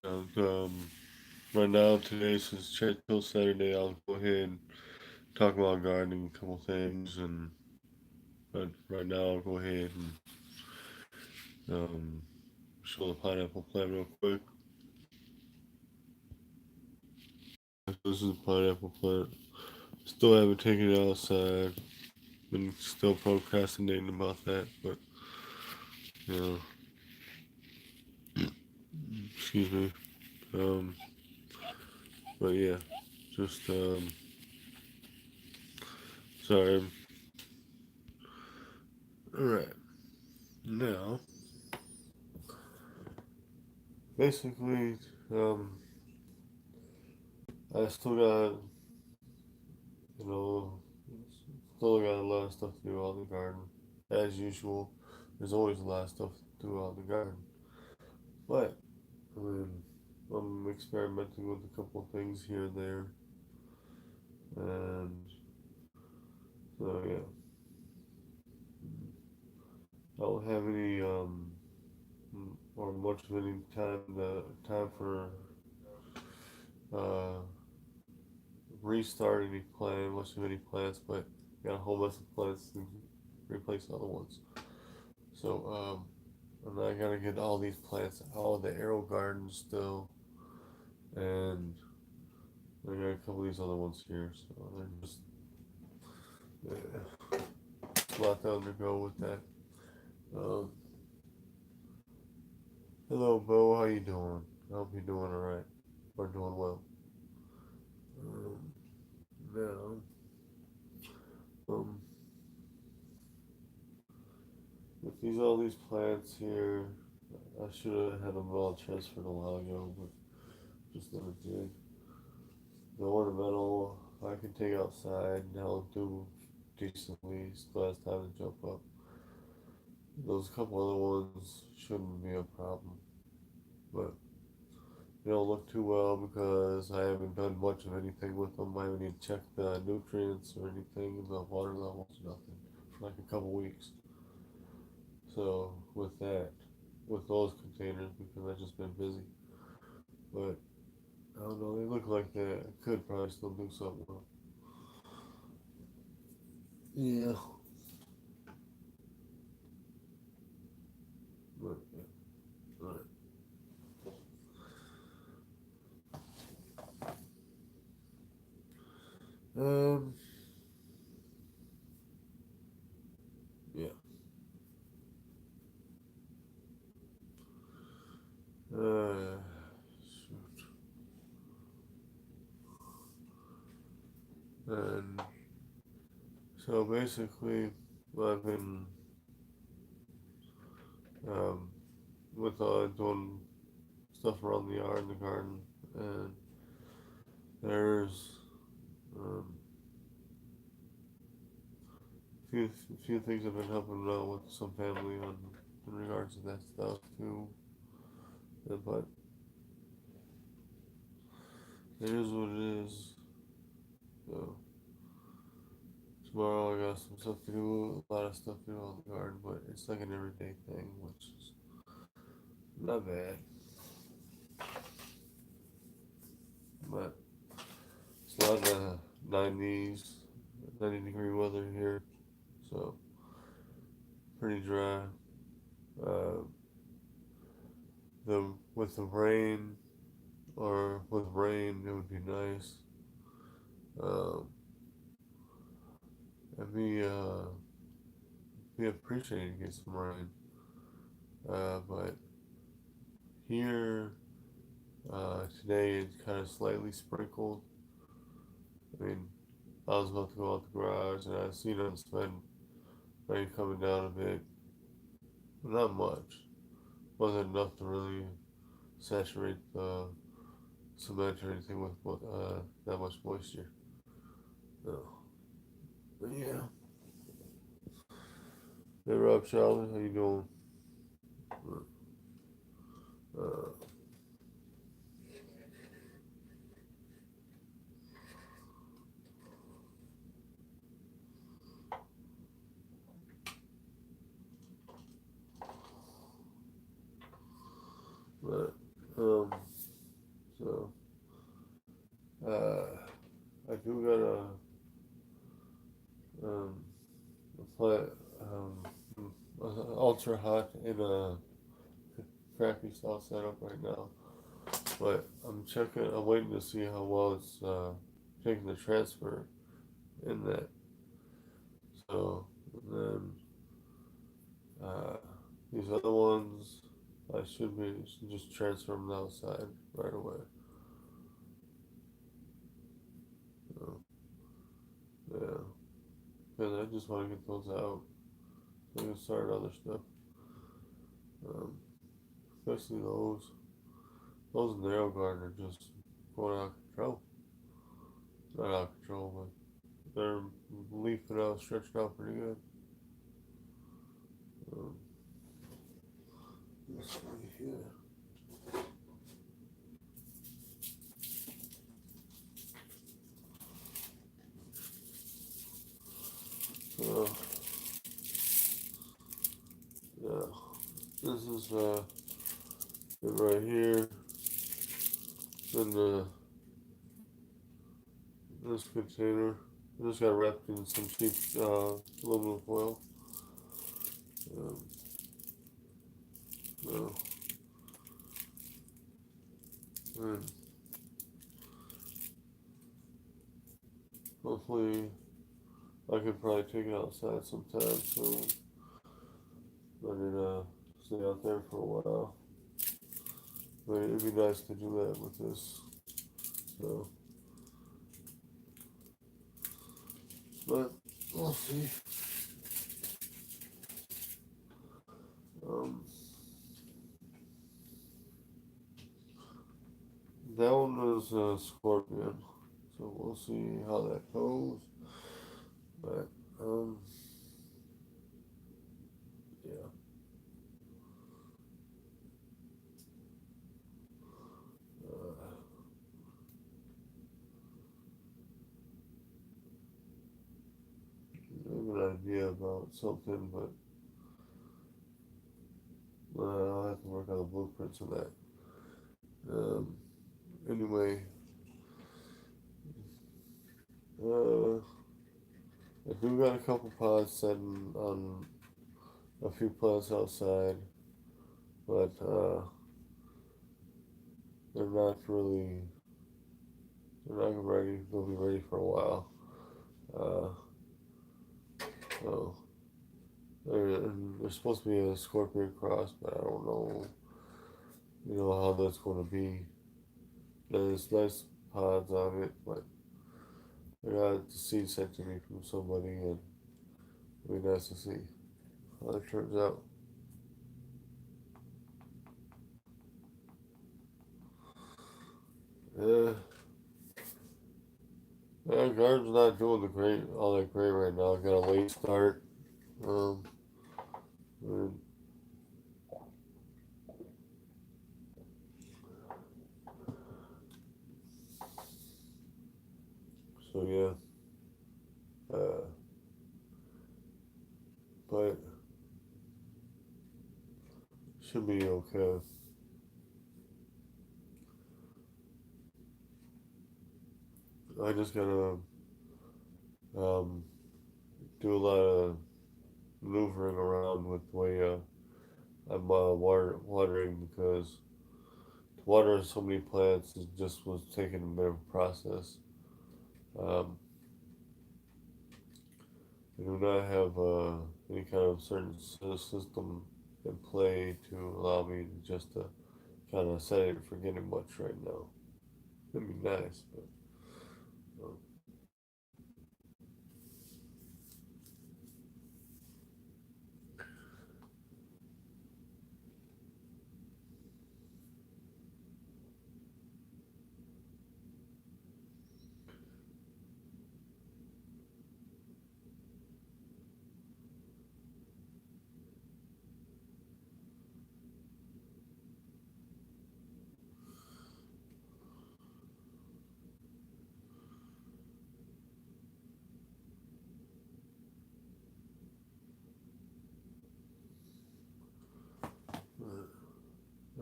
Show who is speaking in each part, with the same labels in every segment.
Speaker 1: And, right now, today, since check till Saturday, I'll go ahead and talk about gardening, a couple things, and but right now I'll go ahead and show the pineapple plant real quick. This is a pineapple plant. Still haven't taken it outside. Been still procrastinating about that, but you know, excuse me. Um, but yeah, just sorry. All right, now basically, um, I still got you know, still got a lot of stuff to do out in the garden. As usual, there's always a lot of stuff to do out in the garden. But I mean, I'm experimenting with a couple of things here and there, and so yeah, I don't have any or much of any time for uh restart any plant, much of any plants, but got a whole bunch of plants to replace other ones. So and I gotta get all these plants out of the arrow garden still, and I got a couple of these other ones here, so they're just yeah, a lot to undergo with that. Um, Hello, Bo. How you doing? I hope you're doing all right or doing well. Um, Now, um, with all these plants here, I should have had them all transferred a while ago, but just never did. The ornamental I can take outside and I'll do decently. Still has time to jump up. Those couple other ones shouldn't be a problem, but they don't look too well because I haven't done much of anything with them. I haven't even checked the nutrients or anything, the water levels, nothing for like a couple weeks. So with that, with those containers, because I've just been busy. But I don't know, they look like they could probably still do something well. Yeah. But yeah. Right. Um. Yeah. Shoot. And so basically, I've been um, with doing stuff around the yard and the garden, and there's um, a few things I've been helping out with some family on in regards to that stuff too. But it is what it is. So tomorrow I got some stuff to do, a lot of stuff to do on the garden, but it's like an everyday thing, which is not bad. But it's a lot of 90s, 90-degree weather here, so pretty dry. Uh, the with the rain or with rain, it would be nice. Um, and we appreciate getting some rain. But here today it's kind of slightly sprinkled. I mean, I was about to go out the garage and I seen unspent rain coming down a bit, but not much. Wasn't enough to really saturate the cement or anything with that much moisture. No. But yeah. Hey Rob Charlie, how you doing? Uh, but do got a plant ultra hot in a crappy south setup right now. But I'm waiting to see how well it's taking the transfer in that. So, and then these other ones, I should just transfer them outside right away. So, yeah. Because I just want to get those out so I can start other stuff. Um, Especially those narrow garden are just going out of control. Not out of control, but they're leafing out, stretching out pretty good. Um, let's see here. So, yeah, this is it right here. In this container, I just got wrapped in some cheap aluminum foil. Um, so, and hopefully I could probably take it outside sometime soon. Let it stay out there for a while. But it'd be nice to do that with this. So, but we'll see. Um, that one is a scorpion, so we'll see how that goes. But yeah. Uh, I have an idea about something, but I'll have to work on the blueprints of that. Anyway, uh, I do got a couple pods setting on a few plants outside, but they're not really, they're not ready. They'll be ready for a while. Uh, so there's supposed to be a scorpion cross, but I don't know, how that's going to be. There's nice pods on it, but I got the seed sent to me from somebody, and it'll be nice to see how it turns out. Yeah, yeah, garden's not doing all that great right now. I got a late start. Um, and so yeah, but should be okay. I just gotta um, do a lot of maneuvering around with the way I'm watering because to water so many plants it just was taking a bit of a process. Um, I do not have any kind of certain system in play to allow me to just kind of set it and forget it much right now. It'd be nice, but um,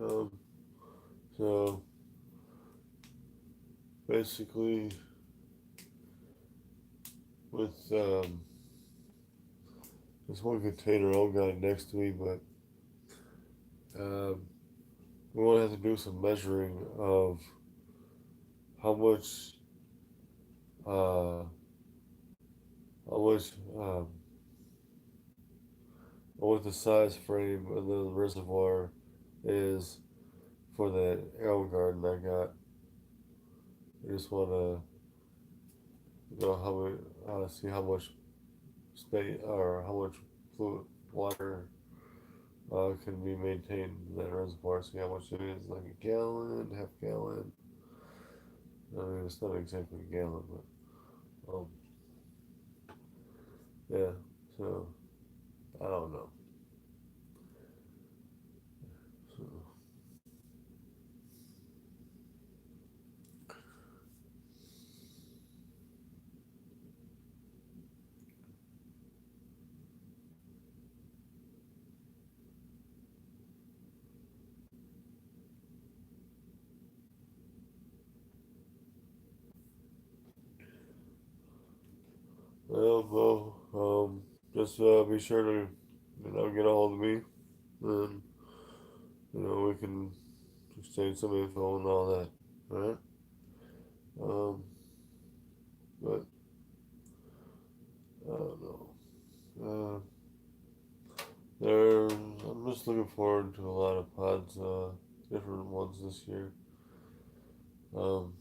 Speaker 1: um, so basically with this one container I've got next to me, but um, we want to have to do some measuring of how much uh, how much what the size frame of the reservoir is for the arrow garden I got. I just want to how many, see how much space or how much fluid water can be maintained in that reservoir. See how much it is, like a gallon, half gallon. I mean, it's not exactly a gallon, but yeah. So I don't know. So, just be sure to get a hold of me, and we can exchange some info and all that. All right. Um, but I don't know. I'm just looking forward to a lot of pods, different ones this year. Um,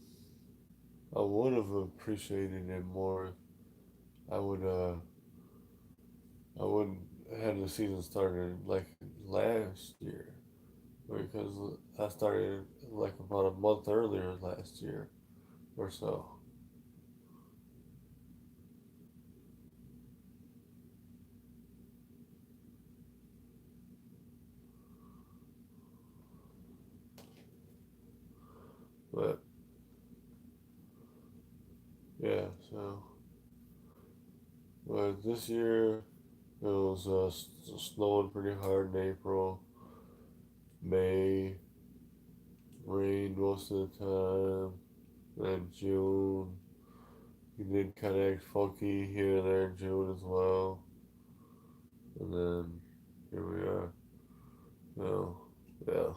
Speaker 1: I would have appreciated it more. I would I would had the season started like last year because I started like about a month earlier last year or so. But yeah, so but this year it was snowing pretty hard in April, May, rained most of the time. Then June, he did kind of act funky here and there in June as well. And then here we are. So, yeah,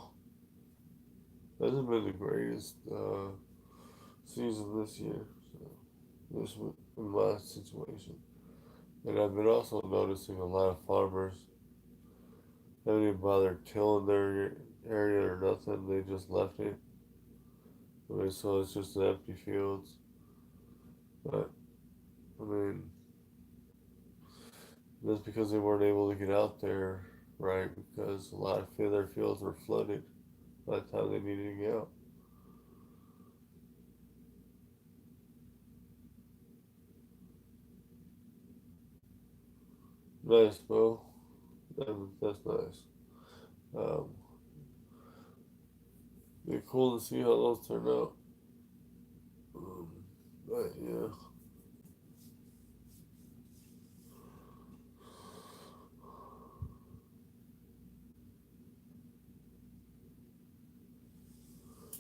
Speaker 1: hasn't been the greatest season this year. So, this was in my situation. And I've been also noticing a lot of farmers haven't even bothered tilling their area or nothing. They just left it. I mean, so it's just empty fields. But, I mean, that's because they weren't able to get out there, right? Because a lot of their fields were flooded by the time they needed to get out. Nice, Bo. That's nice. Um, be cool to see how those turn out. Um, but yeah.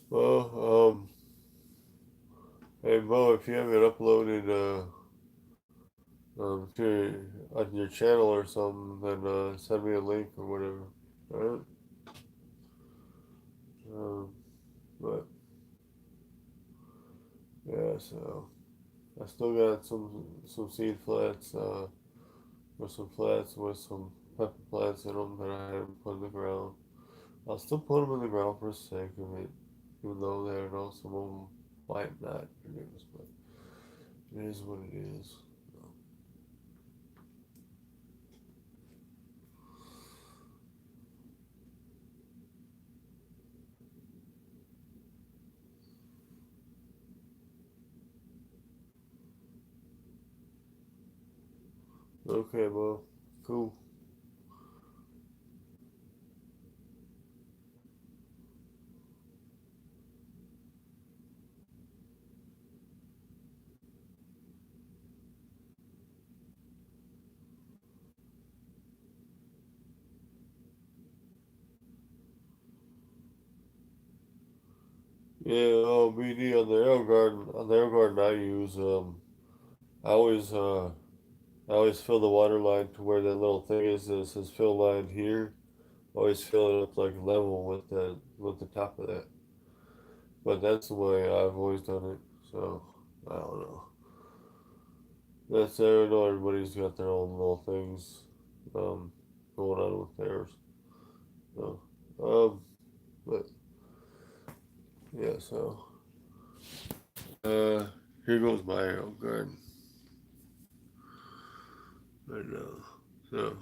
Speaker 1: Well, hey Bo, if you haven't uploaded to on your channel or something, then send me a link or whatever. Alright. Um, but yeah, so I still got some seed flats, or some flats with some pepper plants in them that I haven't put in the ground. I'll still put them in the ground for the sake of it, even though there know some of them might not produce, but it is what it is. Okay, well, cool. Yeah, BD on the air garden. On the air garden, I use I always I always fill the water line to where that little thing is that says fill line here. Always fill it up like level with the top of that. But that's the way I've always done it. So I don't know. That's I know everybody's got their own little things um, going on with theirs. So, but yeah. So uh, here goes my own garden right now. So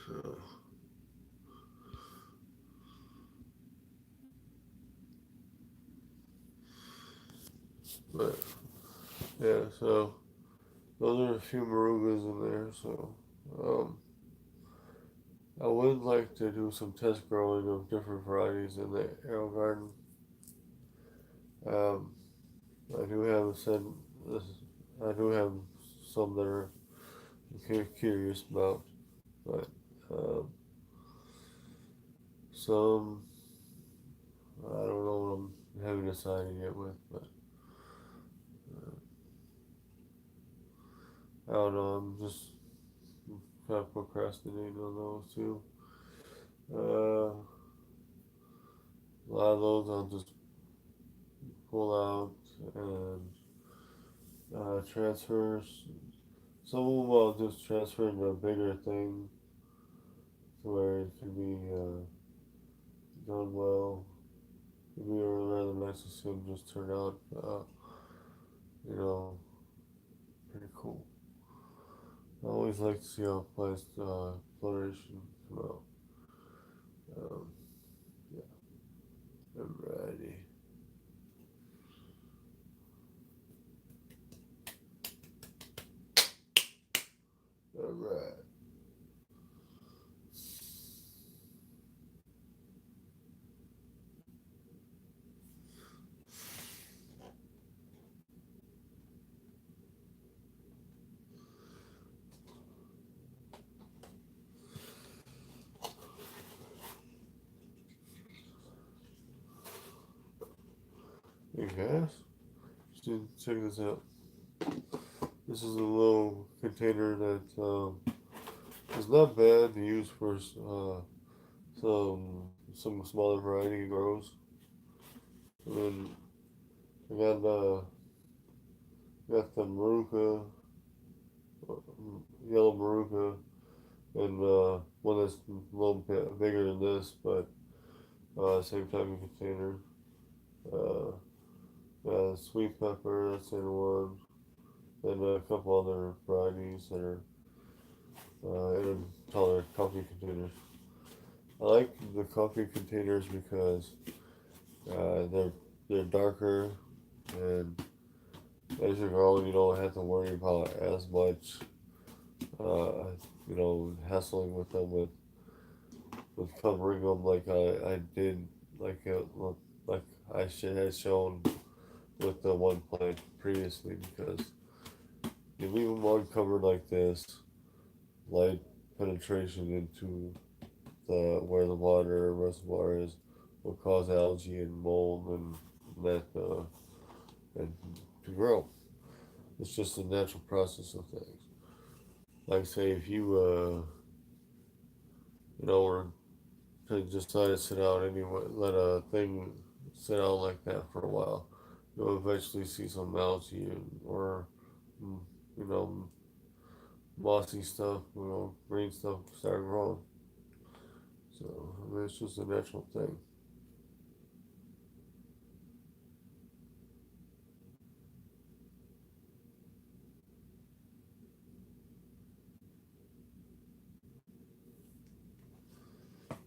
Speaker 1: so but yeah. So those are a few marugas in there. So um, I would like to do some test growing of different varieties in the arrow garden. Um, I do have said this. I do have some that are curious about, but um, some I don't know what I haven't decided yet with, but I don't know. I'm just kind of procrastinating on those too. A lot of those I'll just pull out and transfer. Some of them I'll just transfer into a bigger thing to where it can be done well. It'd be rather nice to see them just turn out, you know, pretty cool. I always like to see how plants flourish and come out. Um, yeah, alrighty. Alright. Hey guys, check this out. This is a little container that is not bad to use for some smaller variety grows. And then I got the maruca, yellow maruca, and one that's a little bit bigger than this, but same type of container. Uh, Sweet pepper, that's in one, and a couple other varieties that are in taller coffee containers. I like the coffee containers because they're darker, and as you grow, you don't have to worry about as much, hassling with them with covering them like I did, like like I had shown with the one plant previously, because you leave them uncovered like this, light penetration into the where the water reservoir is will cause algae and mold that and to grow. It's just a natural process of things. Like say if you were to just let it sit out anyway, let a thing sit out like that for a while, you'll eventually see some algae or mm, you know mossy stuff, green stuff start growing. So I mean, it's just a natural thing.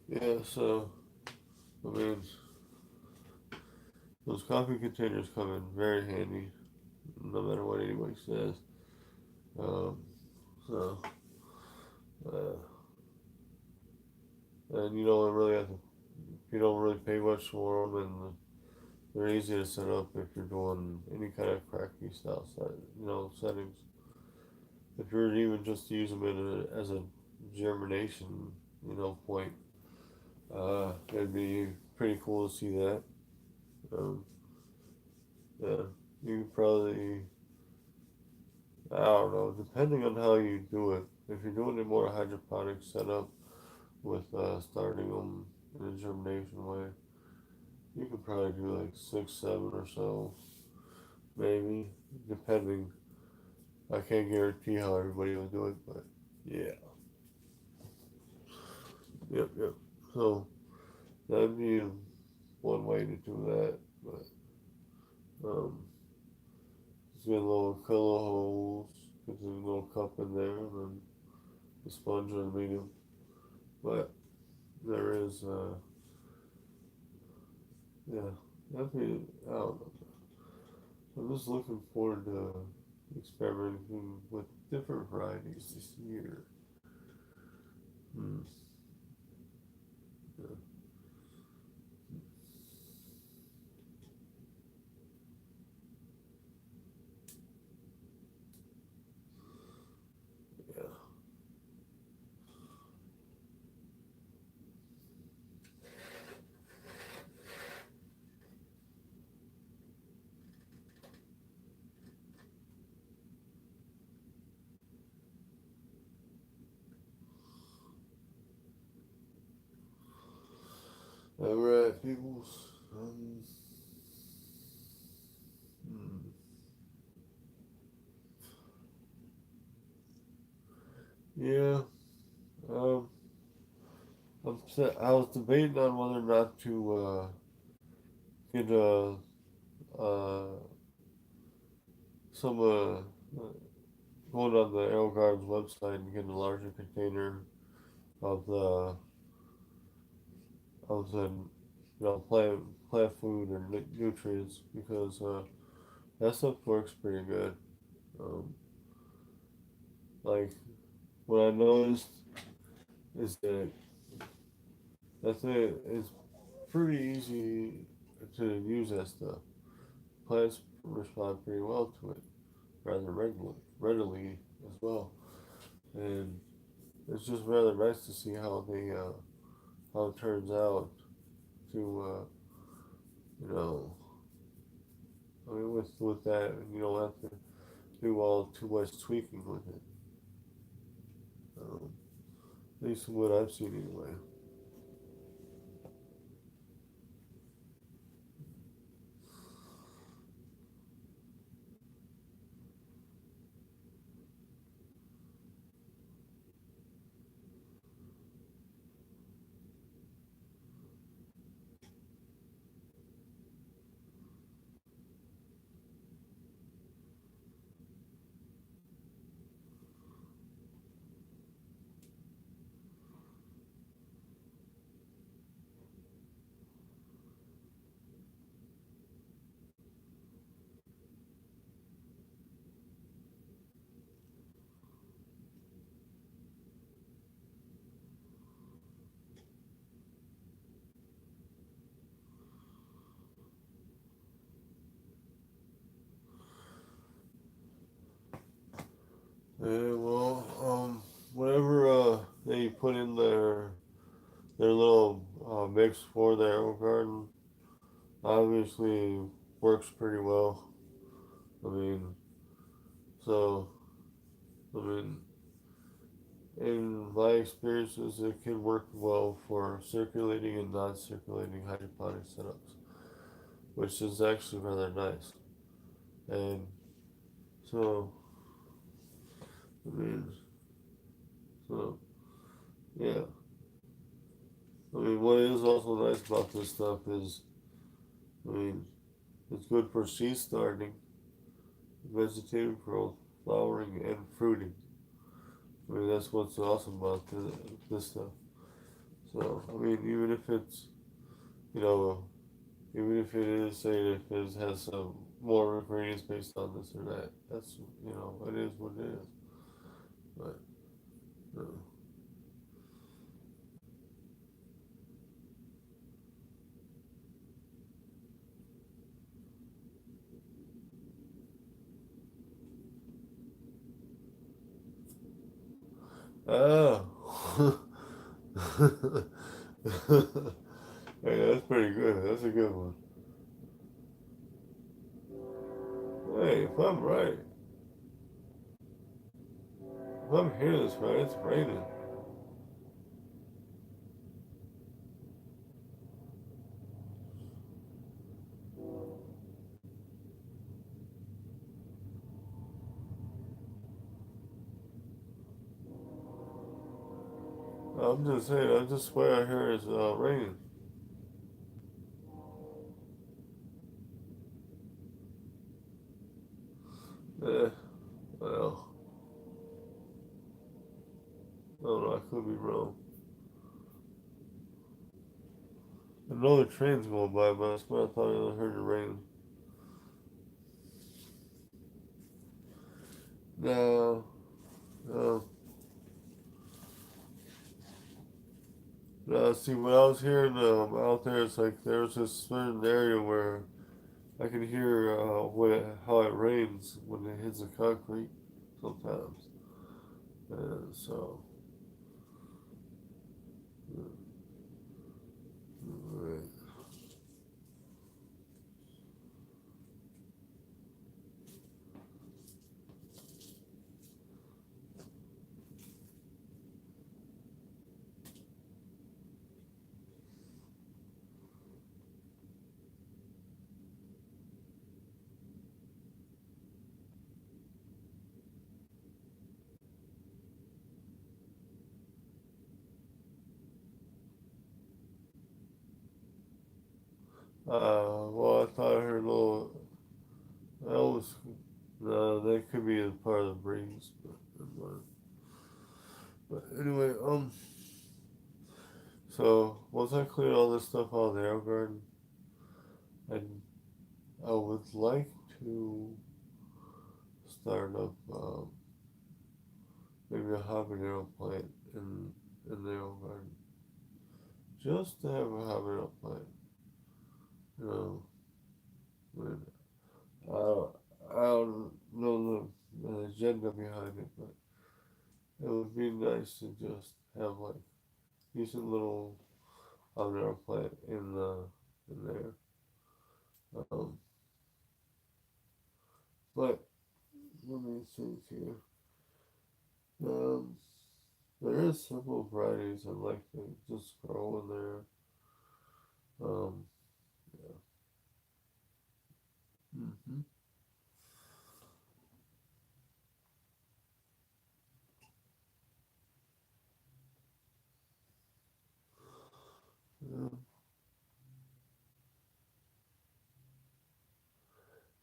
Speaker 1: Yeah. So I mean, those coffee containers come in very handy, no matter what anybody says. Um, so, uh, and you don't really have to, you don't really pay much for them, and they're easy to set up if you're doing any kind of cracky style settings. If you're even just to use them as a germination, point. It'd be pretty cool to see that. Um, yeah, you could probably, I don't know, depending on how you do it. If you're doing a more hydroponic setup with starting them in a germination way, you could probably do like 6, 7 or so, maybe, depending. I can't guarantee how everybody will do it, but yeah. Yep, yep. So that'd be one way to do that, but just get a little color holes, get a little cup in there, and then the sponge on the medium. But there is, yeah, that'd be, I don't know. I'm just looking forward to experimenting with different varieties this year. Hmm. Yeah. Yeah. All right, peoples. Hmm. Yeah. Um, I was debating on whether or not to get uh, some going on the AeroGardens website and getting a larger container of the plant food or nutrients because that stuff works pretty good. Um, like what I noticed is that it's pretty easy to use that stuff. Plants respond pretty well to it rather readily as well, and it's just rather nice to see how it turns out to you know I mean with that you don't have to do all too much tweaking with it. Um, at least from what I've seen anyway. Yeah, well, whatever they put in their little mix for the arrow garden obviously works pretty well. I mean, so I mean, in my experiences, it can work well for circulating and non-circulating hydroponic setups, which is actually rather nice. And so, I mean, so yeah. I mean, what is also nice about this stuff is, I mean, it's good for seed starting, vegetative growth, flowering, and fruiting. I mean, that's what's awesome about this stuff. So, I mean, you know, even if it is saying if it has some more ingredients based on this or that, that's, it is what it is. But, uh, ah. Hey, that's pretty good. That's a good one. Hey, if I'm right, if I'm hearing this right, it's raining. I'm just saying, I just swear I hear it's raining. Eh, well, I don't know, I could be wrong. I know the train's going by, but I swear I thought I heard it raining. No, no, no. See, when I was hearing out there, it's like there's this certain area where I can hear how it rains when it hits the concrete sometimes. And so, right. Well, I thought I heard a little Elvis. That could be a part of the breeze, but anyway, so once I cleared all this stuff out of the air garden, I I would like to start up maybe a habanero plant in the air garden, just to have a habanero plant. You know, I mean, I don't know the agenda behind it, but it would be nice to just have like decent little habanero plant in there. Um, but let me think here. Um, there is several varieties I'd like to just grow in there. Um, yeah. Mm-hmm.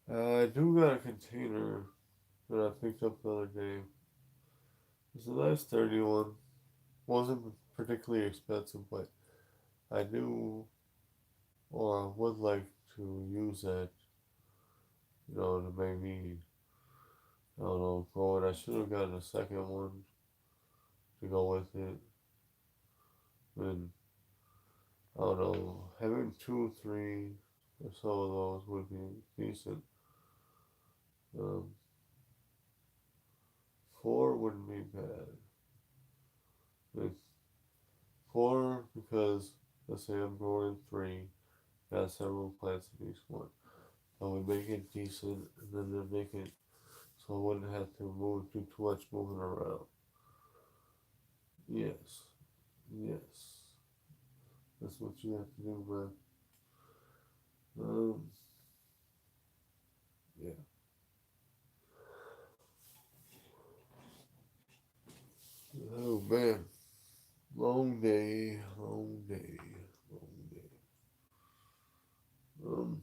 Speaker 1: Yeah. I do got a container that I picked up the other day. It's a nice 31. Wasn't particularly expensive, but I do or I would like to use that, to maybe, I don't know, grow it. I should have gotten a second one to go with it. And I don't know, having two, three, or so of those would be decent. Um, four wouldn't be bad. Like four because let's say I'm growing three, got several plants in each one. I would make it decent, and then make it so I wouldn't have to do too much moving around. Yes, yes, that's what you have to do, man. Um, yeah. Oh man, long day, long day, long day. Um,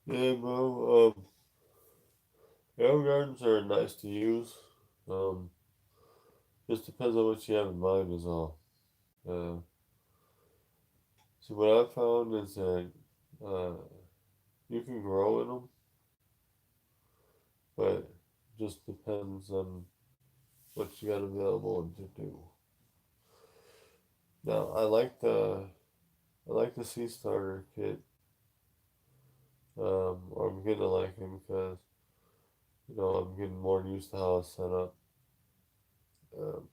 Speaker 1: yeah, bro. Air gardens are nice to use. Um, just depends on what you have in mind, is all. Uh, See, what I found is that uh, you can grow in them, but it just depends on what you got available and to do. Now, I like the Sea Starter kit, or I'm getting to like him because I'm getting more used to how it's set up. Um,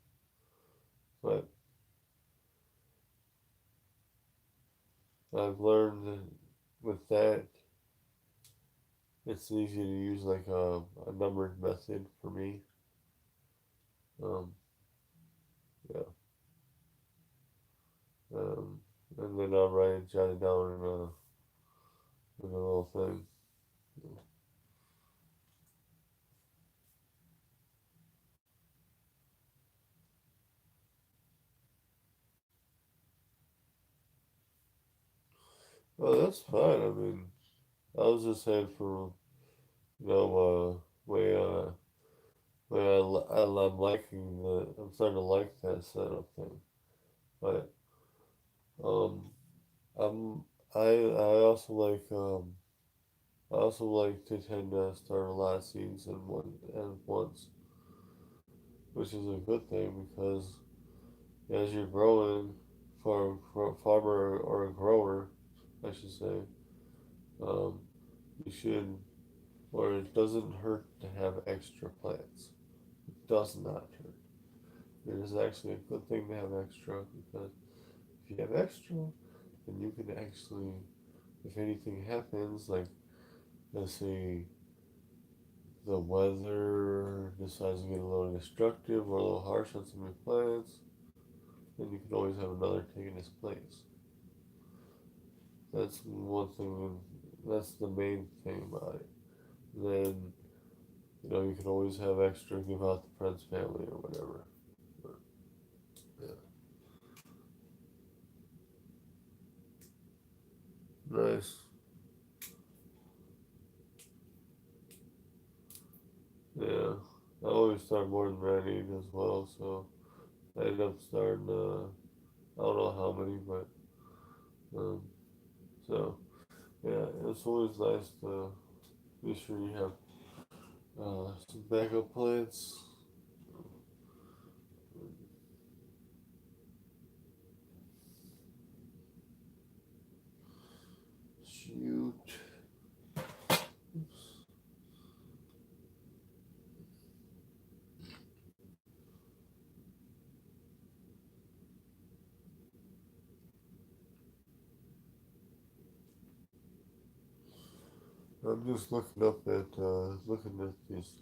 Speaker 1: but I've learned that with that, it's easy to use like a numbered method for me. Um, yeah, um, and then I'll write it, jot it down in a little thing. Oh, that's fine. I mean, I was just saying for you know way way I'm liking I'm starting to like that setup thing, but um, I'm I also like to tend to start a lot of seeds in one at once, which is a good thing because as you're growing, for a farmer or a grower, I should say, um, you should, or it doesn't hurt to have extra plants. It does not hurt. It is actually a good thing to have extra because if you have extra, then you can actually, if anything happens, like let's say the weather decides to get a little destructive or a little harsh on some of your plants, then you can always have another taking its place. That's one thing. That's the main thing about it. Then you can always have extra, give out to friends, family, or whatever. But, yeah, nice. Yeah, I always start more than I need as well, so I end up starting. I don't know how many, but um, so yeah, it's always nice to be sure you have some backup plans. Shoot. I'm just looking at these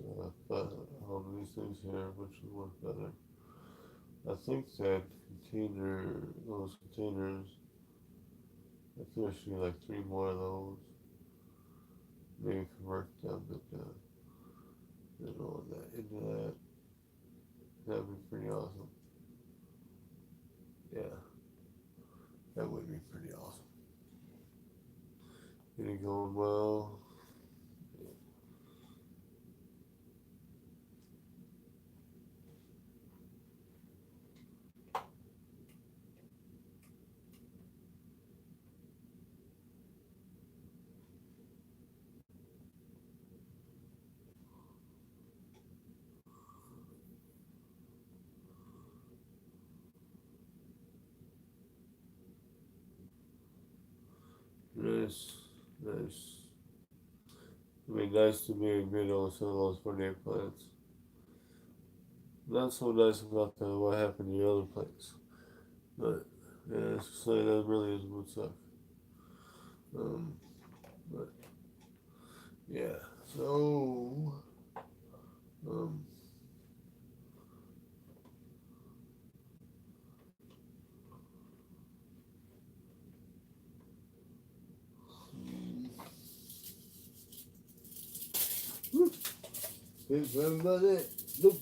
Speaker 1: things here, which would work better. I think that those containers, I think I should get like three more of those. Maybe convert them into that. That'd be pretty awesome. Yeah, that would be pretty awesome. Getting going well. Nice, nice. I mean, nice to be rid of some of those tornado plants. Not so nice about what happened to the other place. But yeah, it's just like that really is would suck. Um, but yeah, so um, it's everybody. Nope.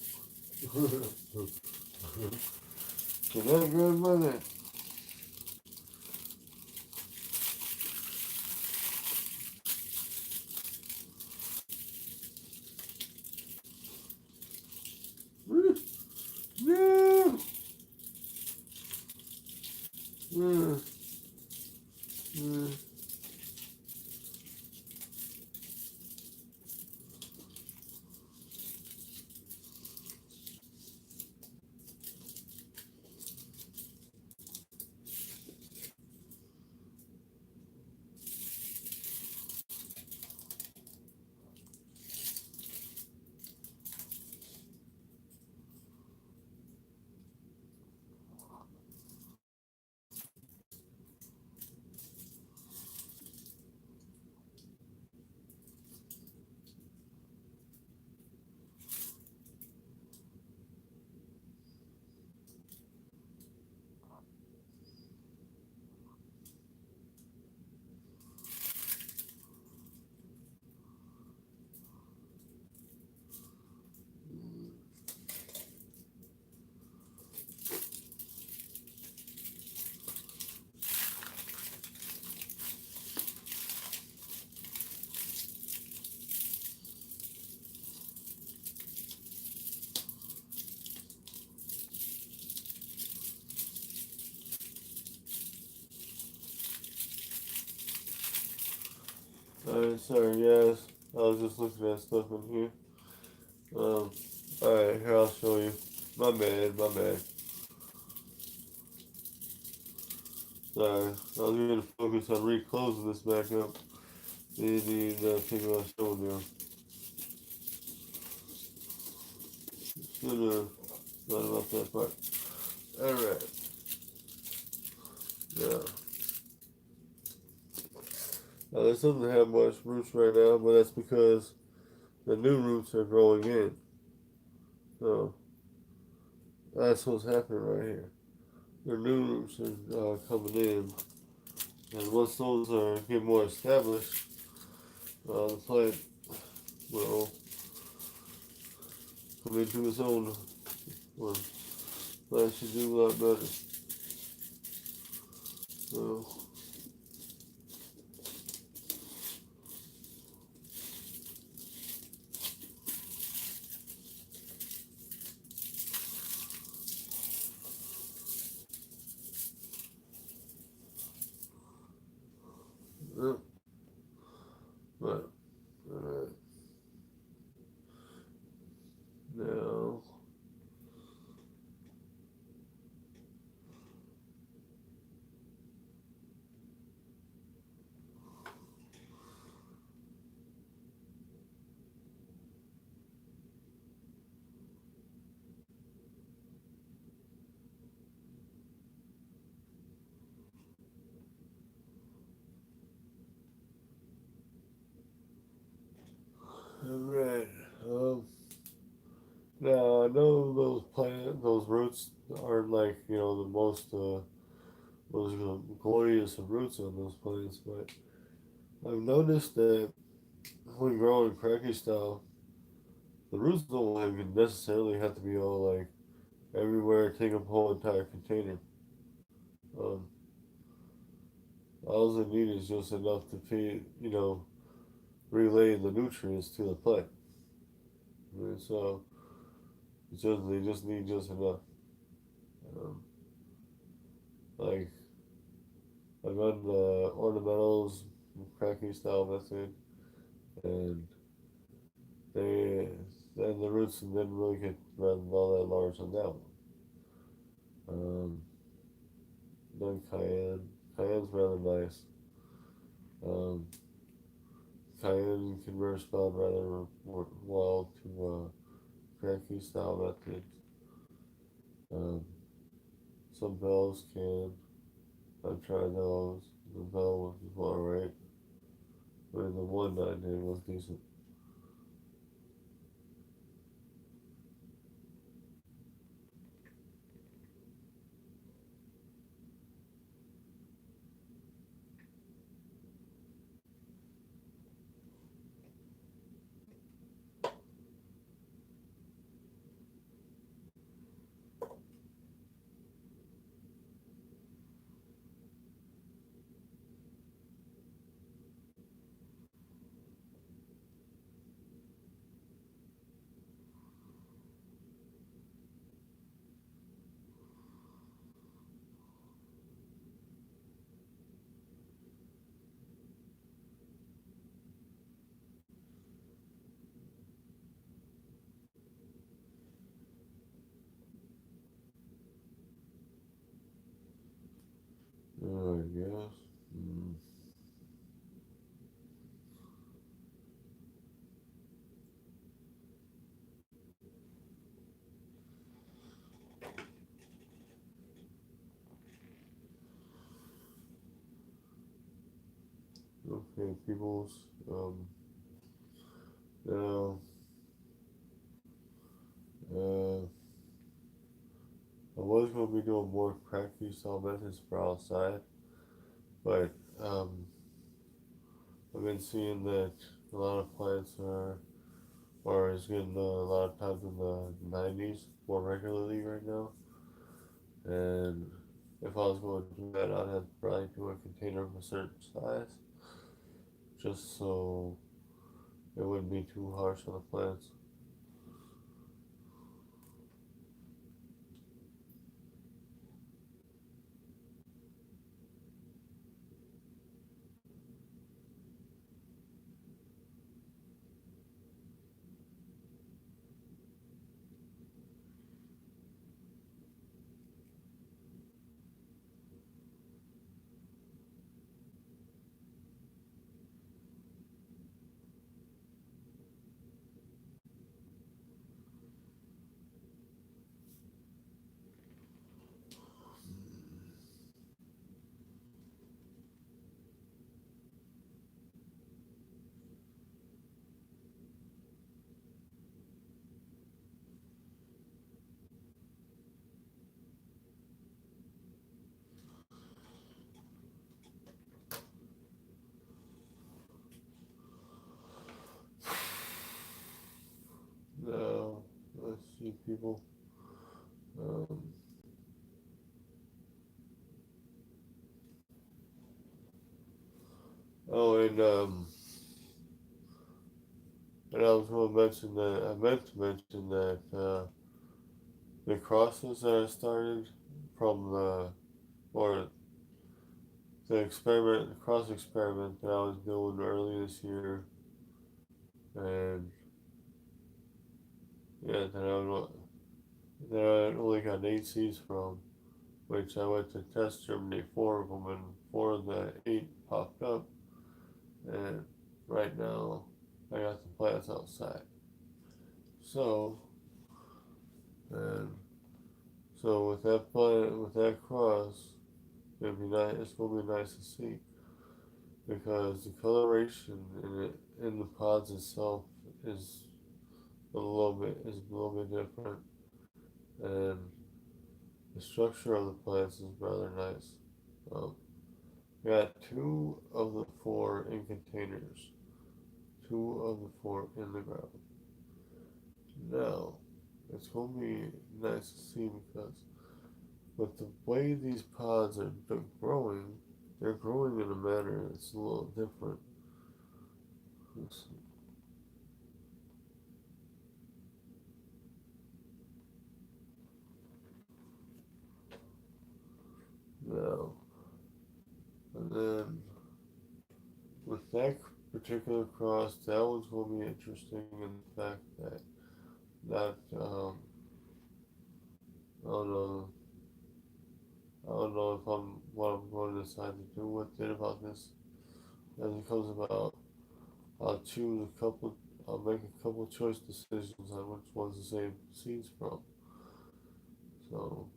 Speaker 1: Can I grab money? No. sorry guys. I was just looking at stuff in here. Alright, here I'll show you. My bad. Sorry, I was gonna focus on reclosing this back up. Didn't think about showing you. Should've thought about that part. Alright. Now this doesn't have much roots right now, but that's because the new roots are growing in. So that's what's happening right here. The new roots are coming in, and once those get more established, the plant will come into its own. Well, plant should do a lot better. So. But now alright. Now I know those roots aren't like the most glorious of roots on those plants, but I've noticed that when growing cracky style, the roots don't necessarily have to be all like everywhere, take up whole entire container. Um, all they need is just enough to feed, relay the nutrients to the plant. And so they just need just enough. Um, like I run the ornamentals cracking style method, and they and the roots didn't really get run all that large on that one. Then cayenne's rather nice. Um, cayenne can respond rather well to cracking style methods. Um, some bells can. I've tried those. The bell was alright. But the one I did was decent. I guess. Okay, peoples. Now, I was going to be doing more cracky style methods for outside, but I've been seeing that a lot of plants is getting a lot of times in the 90s more regularly right now. And if I was going to do that, I'd have to probably do a container of a certain size, just so it wouldn't be too harsh on the plants. people. Um, oh, and I was going to mention that I meant to mention that the crosses that I started from or the experiment, the cross experiment that I was doing early this year, and yeah, that I only got 8 seeds from, which I went to test germinate 4 of them, and 4 of the 8 popped up, and right now I got the plants outside. So, and so with that plant, with that cross, it'd be nice. It's gonna be nice to see because the coloration in the pods itself is a little bit different, and the structure of the plants is rather nice. Um, we got 2 of the 4 in containers, 2 of the 4 in the ground. Now, it's going to be nice to see because with the way these pods are growing, they're growing in a manner that's a little different. Now, and then with that particular cross, that one's going to be interesting in the fact that I don't know. I don't know if what I'm going to decide to do with it about this as it comes about. I'll choose a couple. I'll make a couple choice decisions on which ones to save seeds from. So,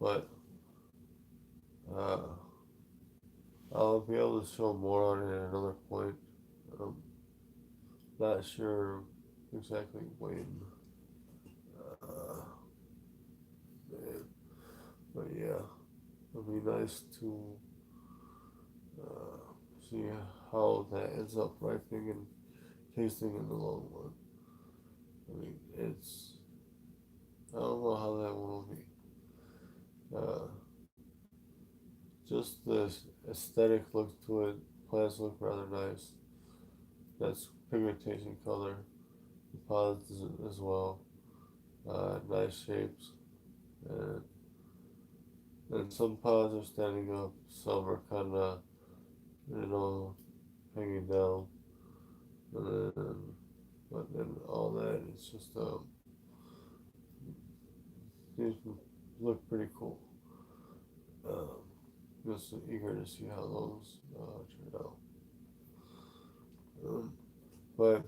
Speaker 1: but uh, I'll be able to show more on it at another point. Um, not sure exactly when. Uh, but yeah, it'll be nice to see how that ends up ripening and tasting in the long run. I mean, I don't know how that will be. Uh, just the aesthetic look to it. Plants look rather nice. That's pigmentation color. The pods as well. Nice shapes. And, and some pods are standing up. Some are kind of, hanging down. And then, but then all that is just these look pretty cool. Um, just eager to see how those turn out. Um, but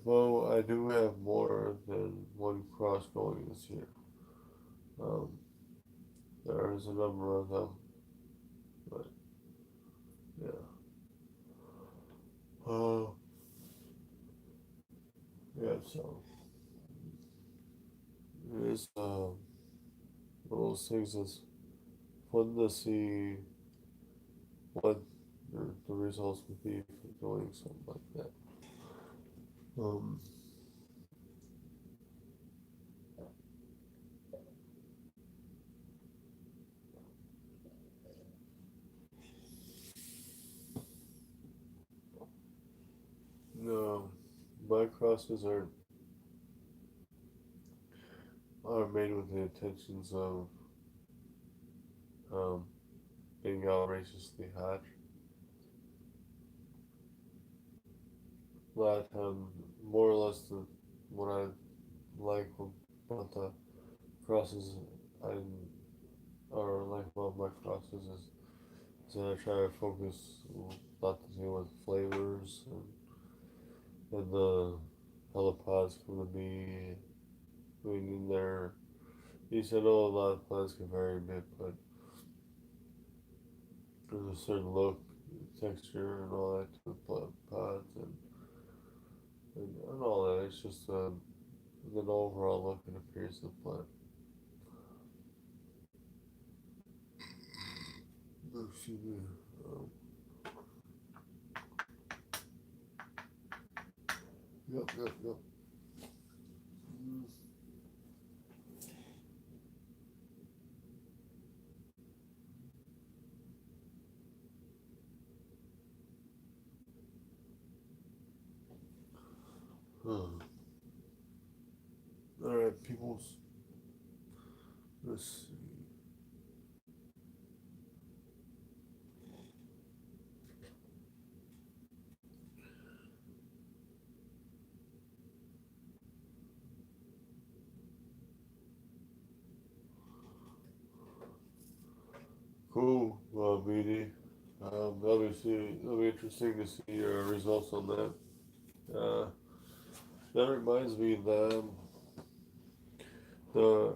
Speaker 1: I do have more than one cross going this year. Um, there is a number of them, but yeah. Uh, yeah, so it is one of those things that's fun to see what the results would be for doing something like that. Um, no, my crosses are made with the intentions of um, being outrageously hot. A lot of times, more or less, what I like about the crosses I or like about my crosses is that I try to focus a lot to do with flavors and the how the pods come to be. I mean, in there, you said, oh, a lot of plants can vary a bit, but there's a certain look, texture, and all that to the pods and all that. It's just the overall look and appearance of the plant. Excuse me. Um, yep. Alright, peoples. Let's see. Cool, BD. Obviously, it'll be interesting to see your results on that. Uh, that reminds me that the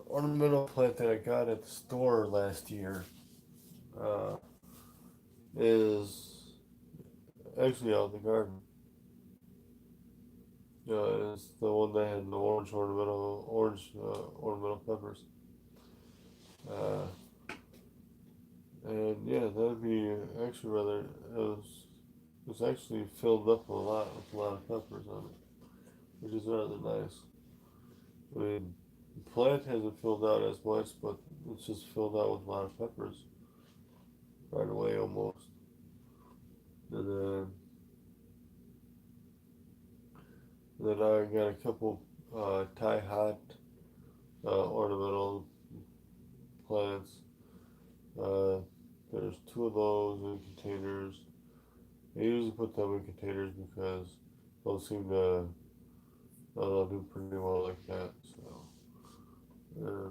Speaker 1: ornamental plant that I got at the store last year uh, is actually out in the garden. It's the one that had the orange ornamental peppers. Uh, and yeah, that'd be actually rather. It was actually filled up a lot with a lot of peppers on it, which is rather nice. I mean, the plant hasn't filled out as much, but it's just filled out with a lot of peppers right away almost. And then I got a couple Thai hot ornamental plants. Uh, there's two of those in containers. I usually put them in containers because those seem to do pretty well like that. So, yeah,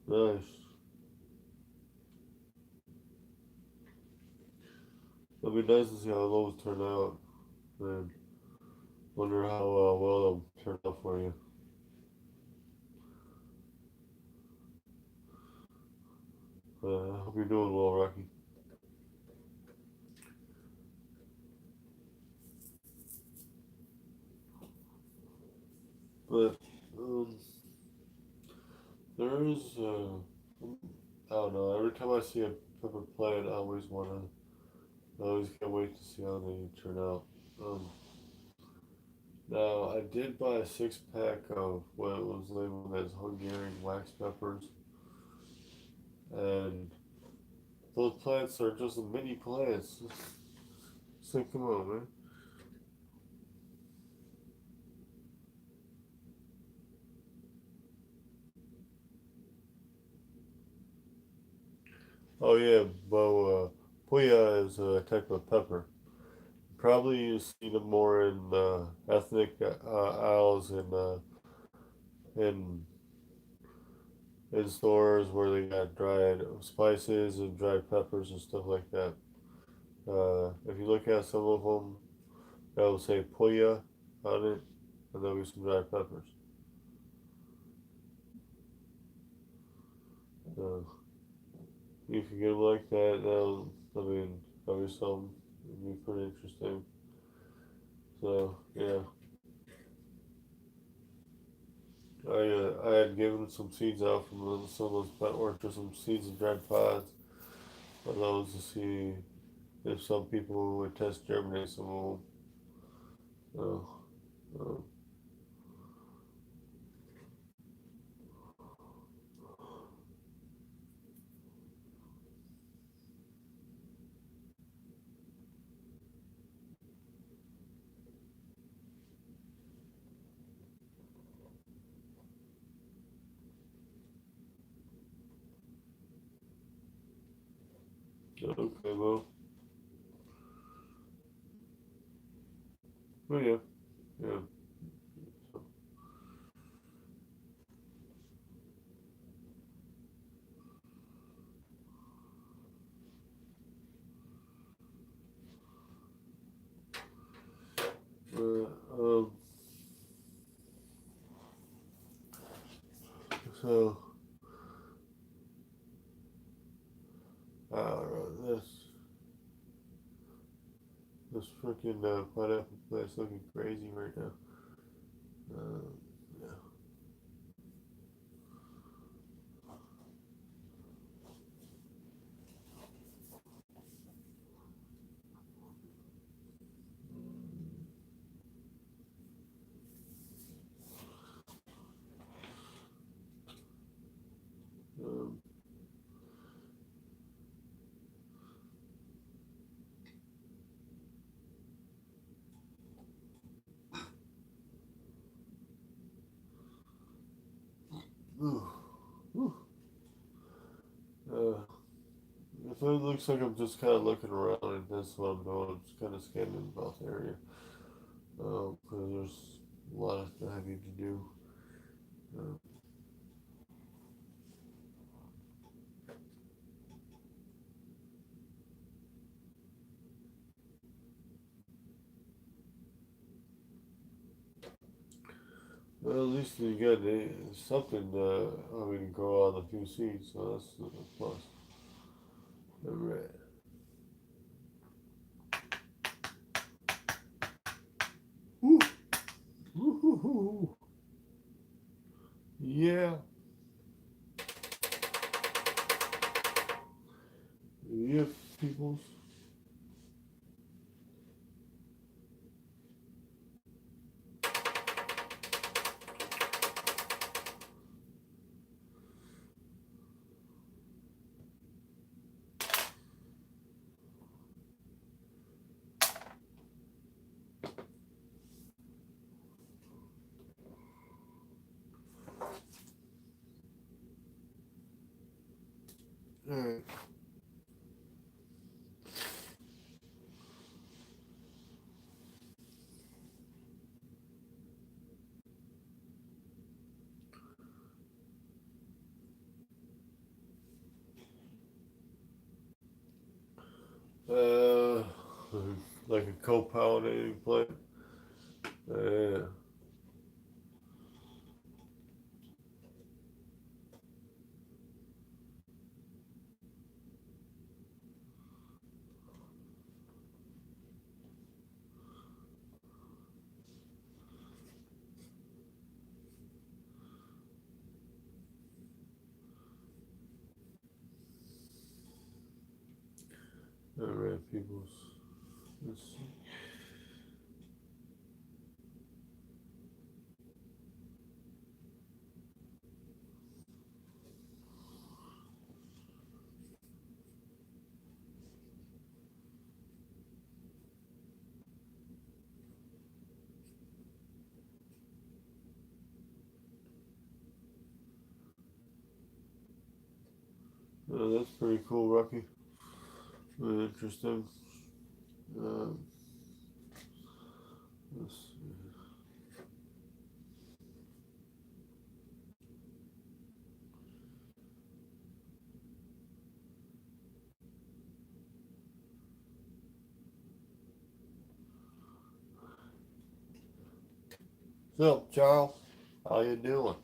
Speaker 1: nice. It'll be nice to see how those turn out. And wonder how well they'll turn out for you. I hope you're doing well, Rocky. But um, there is, I don't know. Every time I see a pepper plant, I always can't wait to see how they turn out. Um, Now I did buy a 6 pack of what was labeled as Hungarian wax peppers, and those plants are just mini plants. So come on, man. Oh yeah, puya is a type of pepper. Probably you see them more in ethnic aisles in in stores where they got dried spices and dried peppers and stuff like that. If you look at some of them, that will say puya on it, and there'll be some dried peppers. Uh, if you get them like that, I mean, that'll be something. It'd be pretty interesting. So yeah, I had given some seeds out from some of those plant orchards, some seeds of dried pods for those to see if some people would test germinate some of them. Uh, okay, well, yeah, yeah. Uh, um, so I don't know. This freaking pineapple plant's looking crazy right now. Uh, yeah. it looks like I'm just kind of looking around, and that's what I'm doing. I'm just kind of scanning about the area. Because there's a lot that I need to do. Uh, well, at least you got something, I mean, grow out of a few seeds, so that's a plus. Alright. Woo! Woo-hoo-hoo. Yeah. Yeah, peoples. Alright. Uh, like a co-pollinating plant. Yeah. Alright, peoples. Let's see. That's pretty cool, Rocky. Really interesting. Um, let's see. So, Charles, how you doing?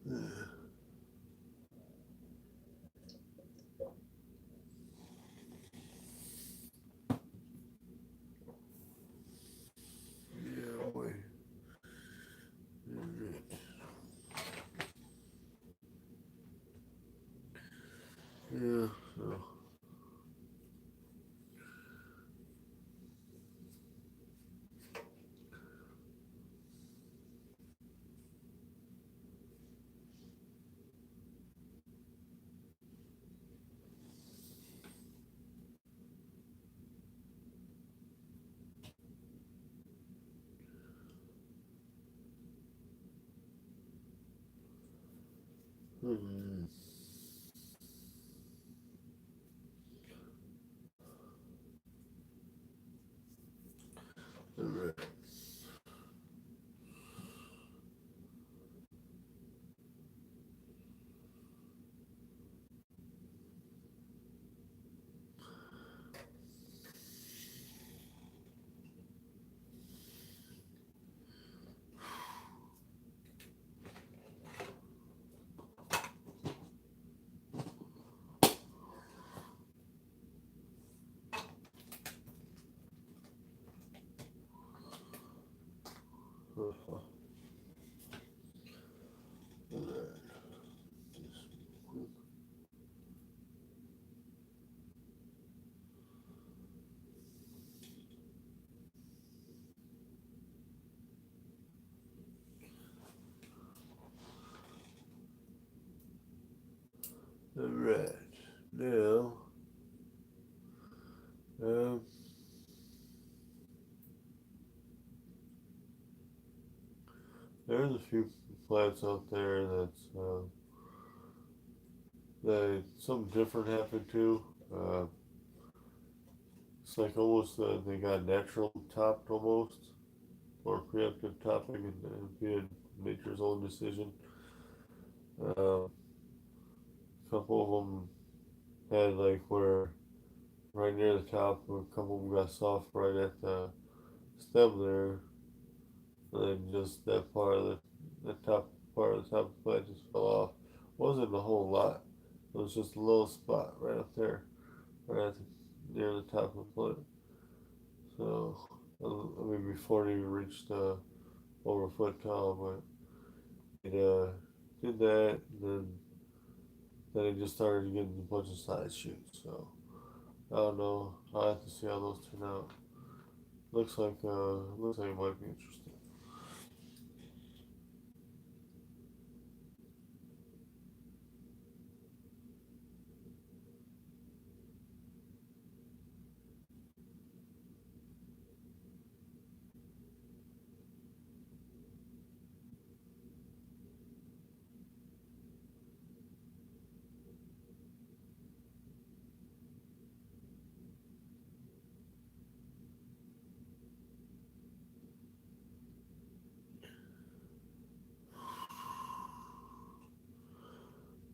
Speaker 1: Yeah, wait. Yeah, so. Hmm. Alright. Alright. Now, um, there's a few plants out there that's something different happened too. It's like almost they got natural topped almost, or preemptive topping, and being nature's own decision. A couple of them had like where right near the top, a couple of them got soft right at the stem there, and then just that part of the top part of the top of the plant just fell off. Wasn't a whole lot. It was just a little spot right up there, right at near the top of the plant. So, I mean, before it even reached over a foot tall, but it did that, and then it just started getting a bunch of side shoots. So, I don't know. I'll have to see how those turn out. Looks like it might be interesting.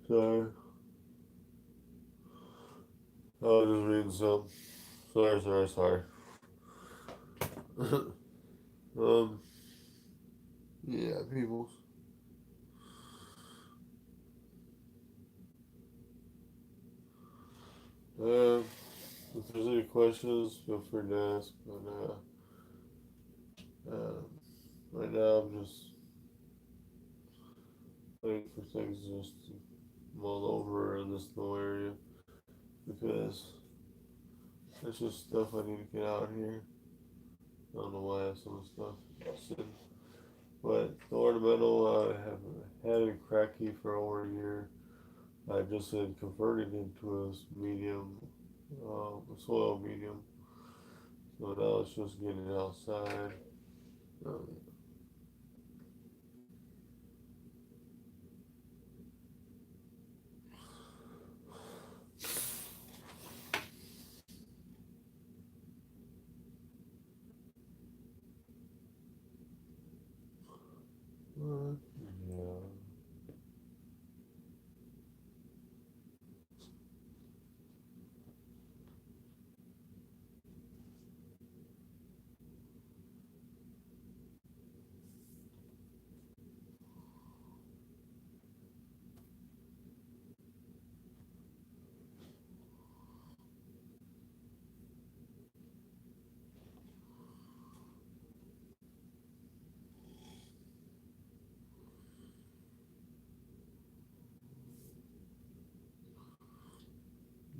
Speaker 1: Sorry, I was just reading some. Sorry. um, yeah, people. Um, if there's any questions, feel free to ask. But right now I'm just waiting for things just to mull over in this new area because it's just stuff I need to get out here. I don't know why I have some stuff sitting. But the ornamental, I have had in cracky for over a year. I just had converted into a medium, a soil medium. So now it's just getting it outside. Um, yeah.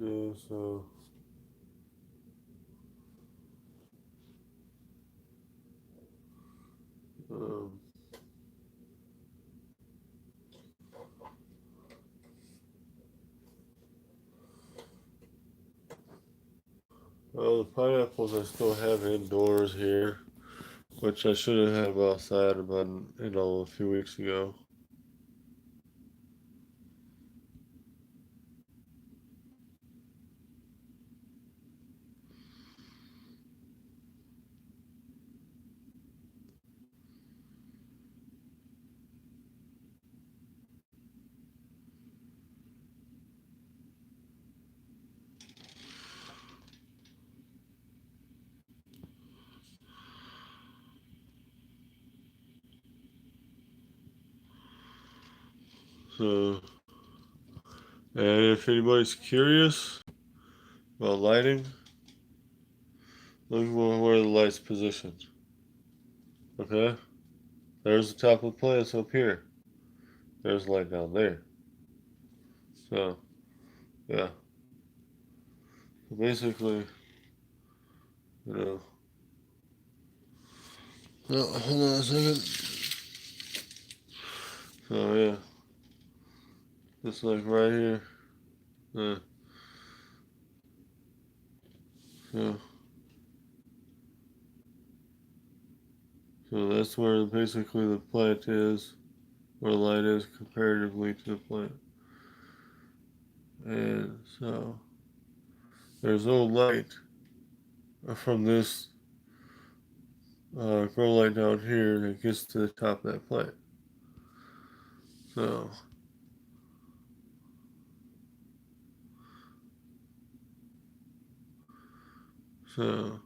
Speaker 1: Yeah, so um, well, the pineapples I still have indoors here, which I should have had outside about a few weeks ago. So, and if anybody's curious about lighting, look where the light's positioned. Okay, there's the top of the plants up here. There's light down there. So, yeah. So basically, you know. Oh, hold on a second. So yeah, just like right here. Uh, so, so that's where basically the plant, where the light is comparatively to the plant. and so there's no light from this grow light down here that gets to the top of that plant. So, so,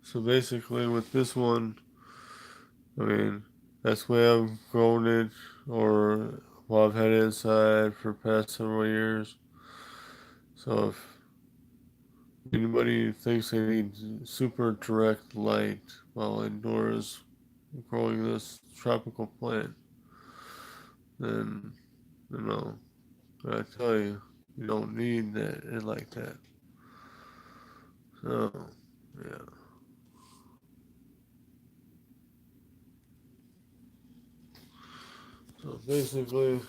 Speaker 1: so basically with this one, I mean, that's the way I've grown it, or well, I've had it inside for past several years. So if anybody thinks they need super direct light while indoors growing this tropical plant, then I tell you, you don't need it like that. So yeah. So basically,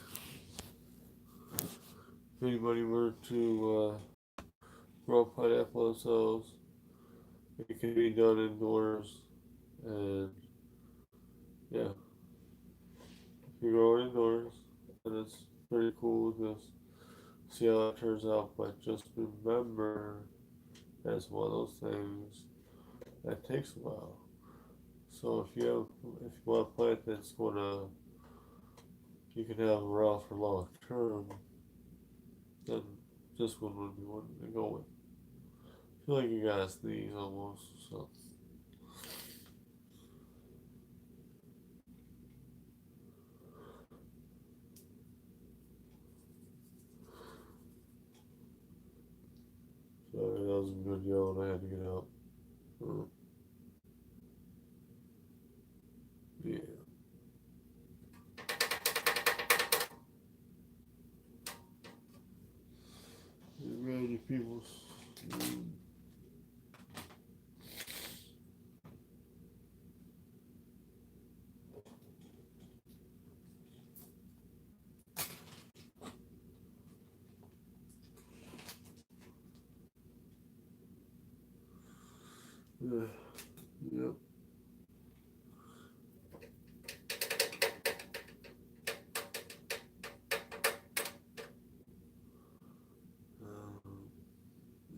Speaker 1: if anybody were to grow pineapple themselves, it can be done indoors, and yeah, if you grow it indoors, then it's pretty cool to see how it turns out. But just remember, that's one of those things that takes a while. So if you want a plant that's gonna you can have around for long term, then this one would be one to go with. I feel like you guys these almost. So sorry, that was a good yell and I had to get out. Uh, yeah. Ready people. Yeah. Yep.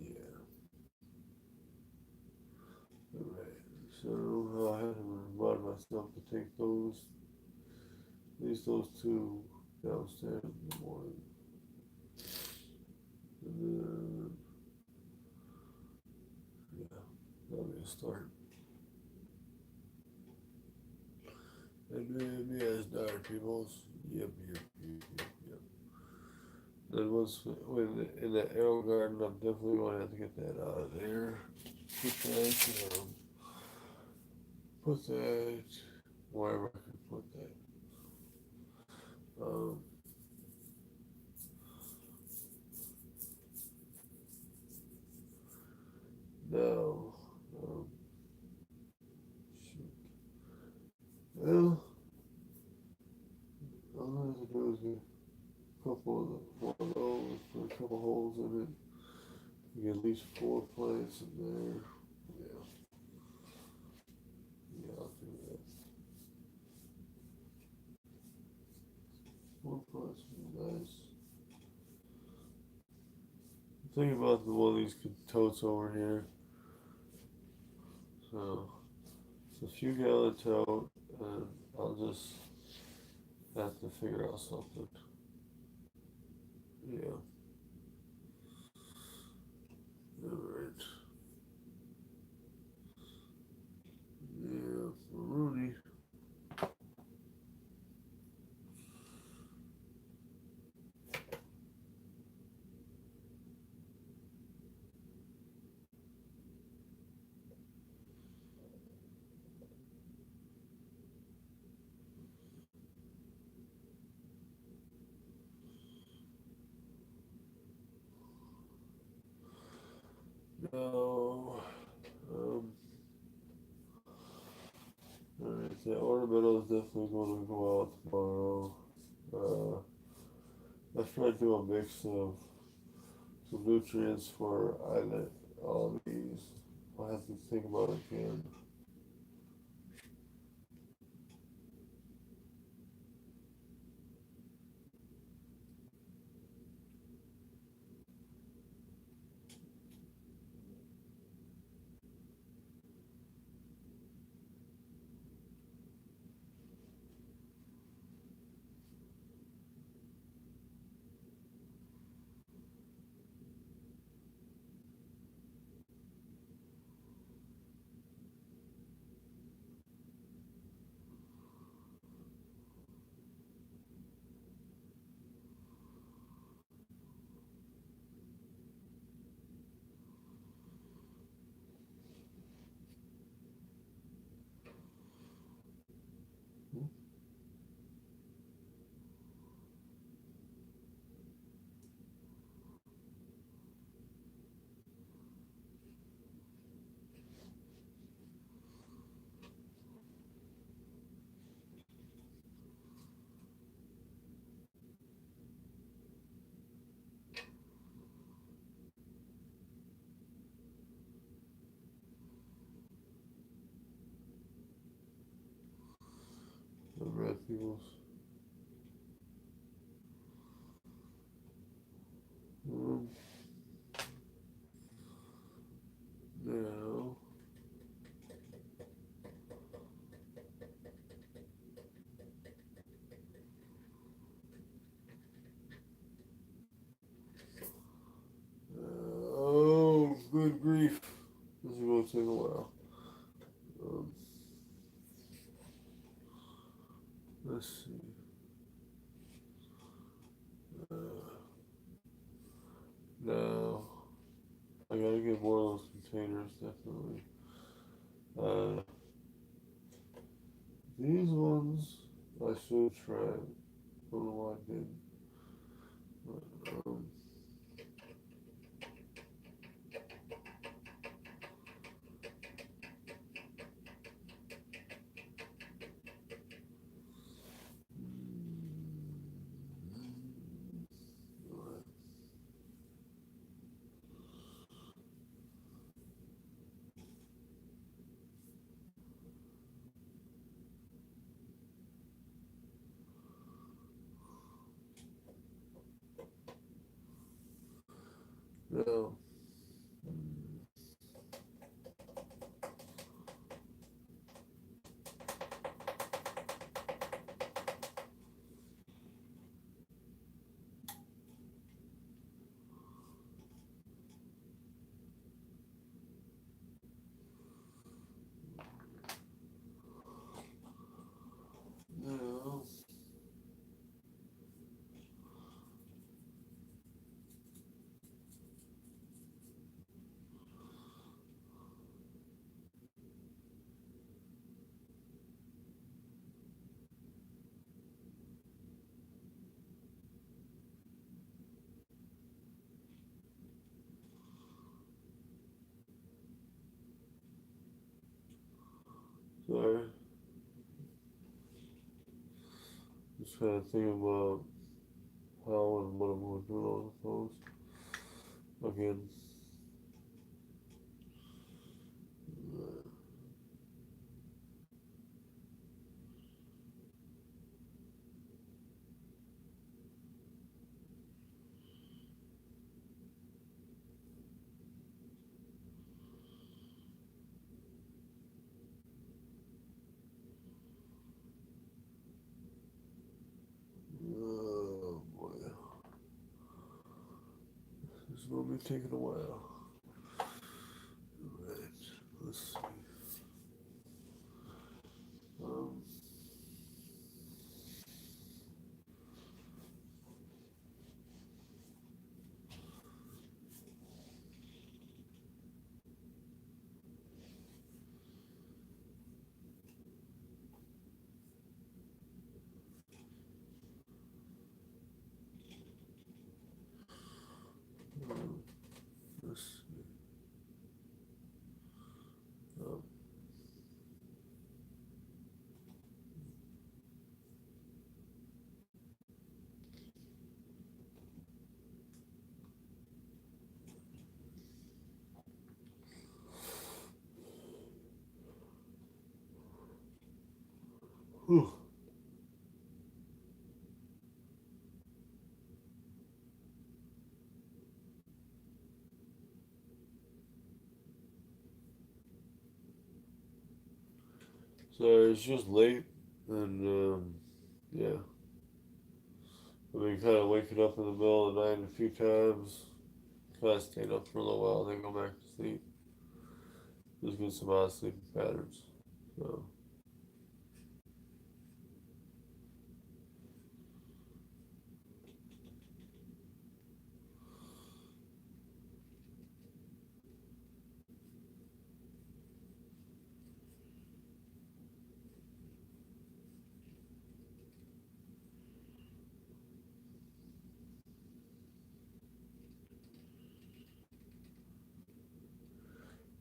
Speaker 1: Yeah. Alright. So I had to remind myself to take at least those two downstairs in the morning. And then, yeah, that'll be a start. And then, yeah, it's dire peoples. Yep. Then when in the arrow garden, I'm definitely going to have to get that out of there. Put that wherever I can put that. Um, now, um, shoot. Well, all I have to do is get a couple of one of those, put a couple holes in it. Get at least 4 plants in there. Yeah, I'll do that. 4 plants would be nice. Think about the one of these totes over here. So it's a few gallon tote, and I'll just have to figure out something. Yeah. Alright. Yeah, Rooney. No. Um, Alright, the ornamental is definitely going to go out tomorrow. Let's try to do a mix of some nutrients for all these. I'll have to think about it again. people's. Um, Now, oh, good grief. This is going to take a while. Um, let's see. Now, I gotta get more of those containers, definitely. Uh, these ones I should try. I don't know why I didn't. But, now, now, sorry. Just kind of thinking about how and what I'm going to do on the post. Again. Oh boy. This is going to be taking a while. Alright, let's see. Um, let's see. Um, whew. So it's just late, and yeah. I've been kind of waking up in the middle of the night a few times, kind of staying up for a little while, then go back to sleep. Just get some odd sleeping patterns. So,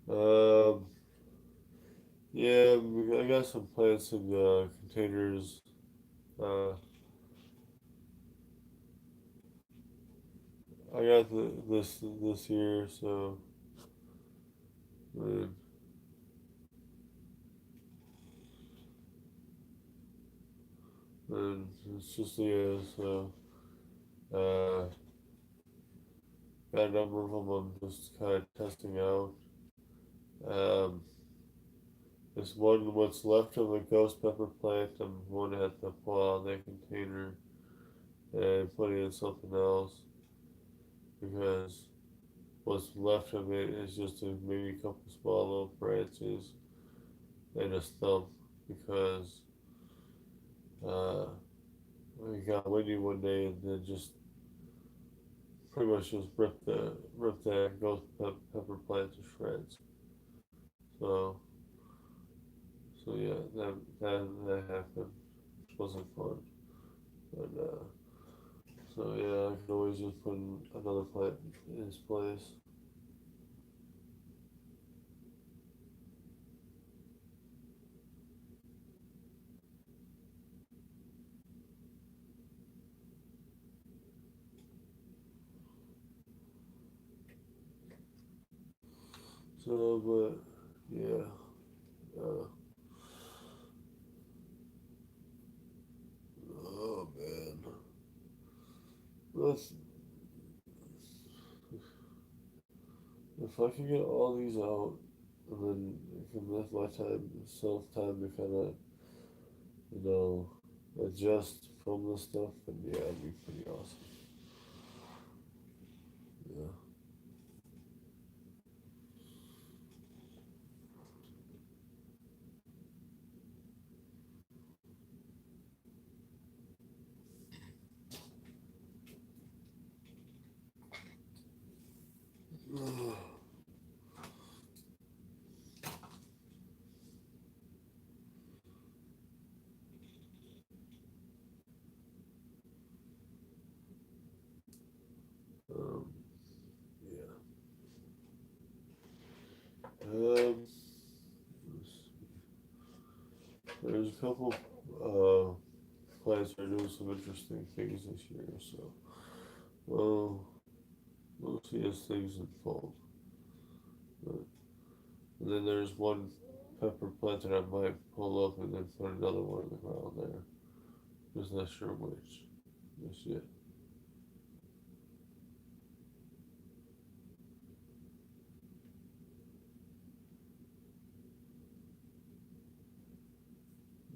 Speaker 1: um, yeah, I got some plants in containers. Uh, I got this year, so uh, and it's just yeah. So uh, got a number of them. I'm just kind of testing out. Um, There's one what's left of a ghost pepper plant. I'm going to have to pull out that container and put it in something else because what's left of it is just maybe a couple small little branches and a stump because uh, we got windy one day and then just pretty much just ripped that pepper plant to shreds. So yeah, that happened, which wasn't fun. But so yeah, I can always just put another plant in its place. So, but yeah, uh, oh man, let's if I can get all these out, and then I can have my time to kind of, you know, adjust from the stuff, then yeah, it'd be pretty awesome. Yeah. Um, yeah. Um, there's a couple plants that are doing some interesting things this year, so well, we'll see as things unfold. But, and then there's one pepper plant that I might pull up and then put another one in the ground there. Just not sure which just yet.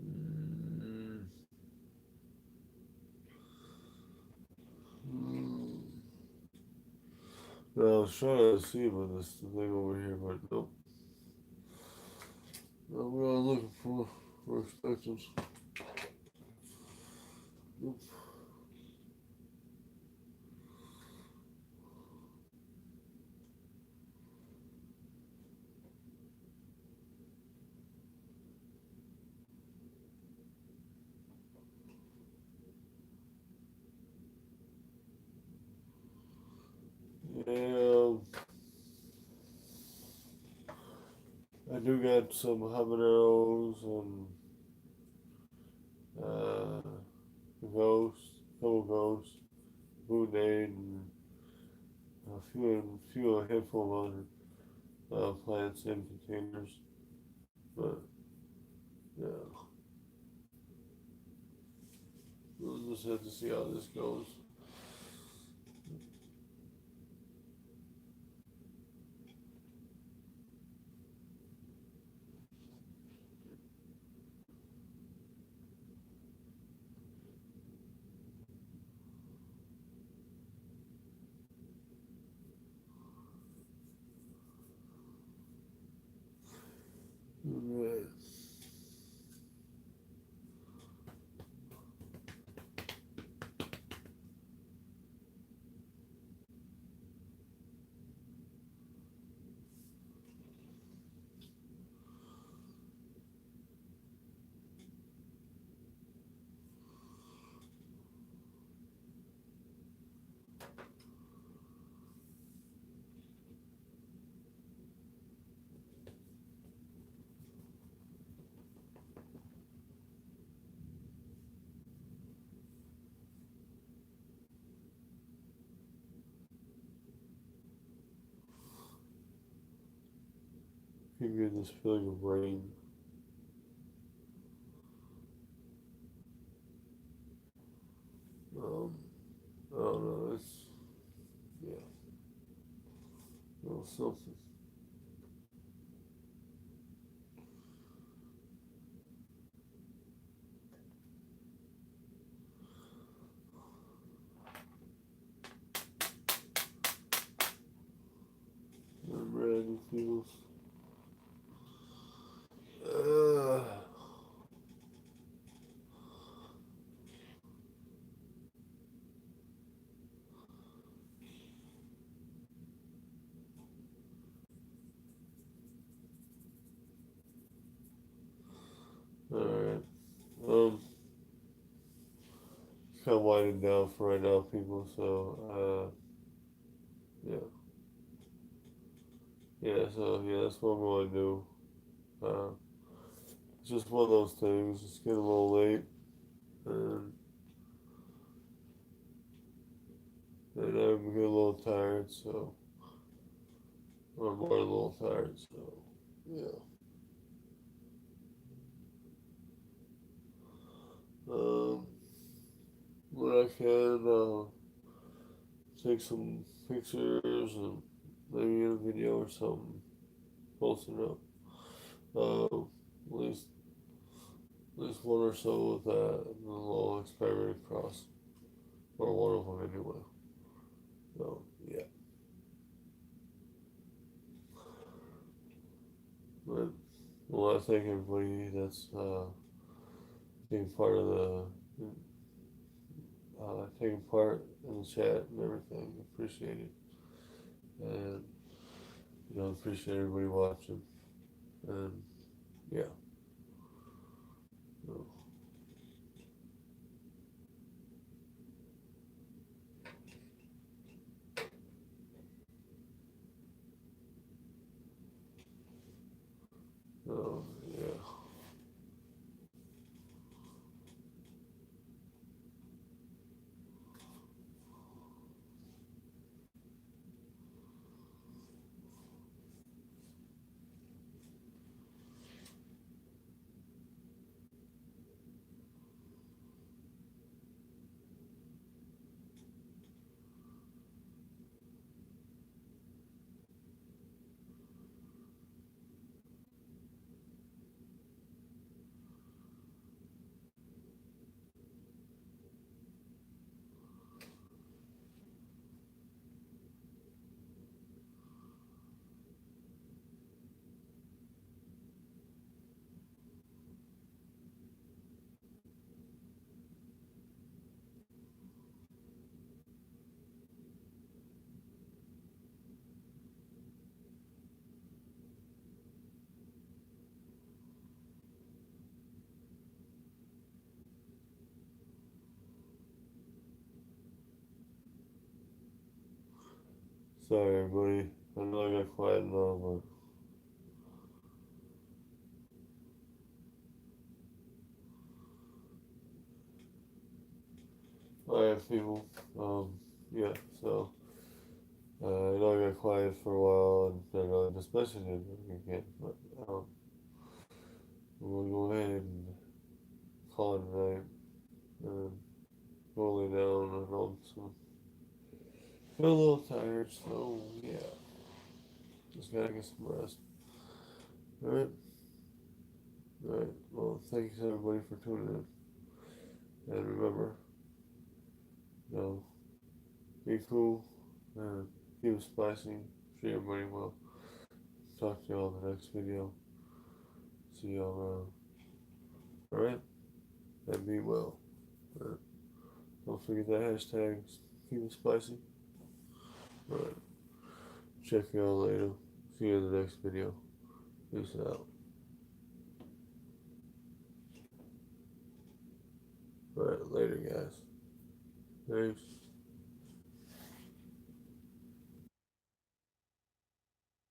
Speaker 1: Mm, mm. No, I was trying to see about this thing over here, but nope. No, we are looking for expectations. Nope. Yeah, I do got some habaneros and uh, ghosts, couple ghosts, boudin, and a handful of other plants in containers. But yeah, we'll just have to see how this goes. Right. Keep getting this feeling of rain. little something. I'm ready, feels. Alright. It's kind of winding down for right now, people, so, yeah. Yeah, so, yeah, that's what I'm going to do. Uh, it's just one of those things. It's getting a little late, and, I'm getting a little tired, so, I'm more a little tired, so, yeah. Um, when I can, take some pictures and maybe a video or something, post it up. At least one or so with that, and a little experiment cross, or one of them anyway. So yeah, but well, I thank everybody that's being part of the taking part in the chat and everything. Appreciate it, and appreciate everybody watching, and yeah. So, yeah. Sorry, everybody. I know I got quiet now, but alright, people. Yeah. So. I know I got quiet for a while and then I just messaged him again, but we'll go ahead and call it a night and go lay down and so feel a little tired, so yeah, just gotta get some rest. Alright, alright, well, thanks everybody for tuning in, and remember, be cool and keep it spicy, treat everybody well. Talk to y'all in the next video. See y'all around. Alright, and be well. Don't forget that hashtag. Keep it spicy. Alright. Check y'all later. See you in the next video. Peace out. Alright, later guys. Peace.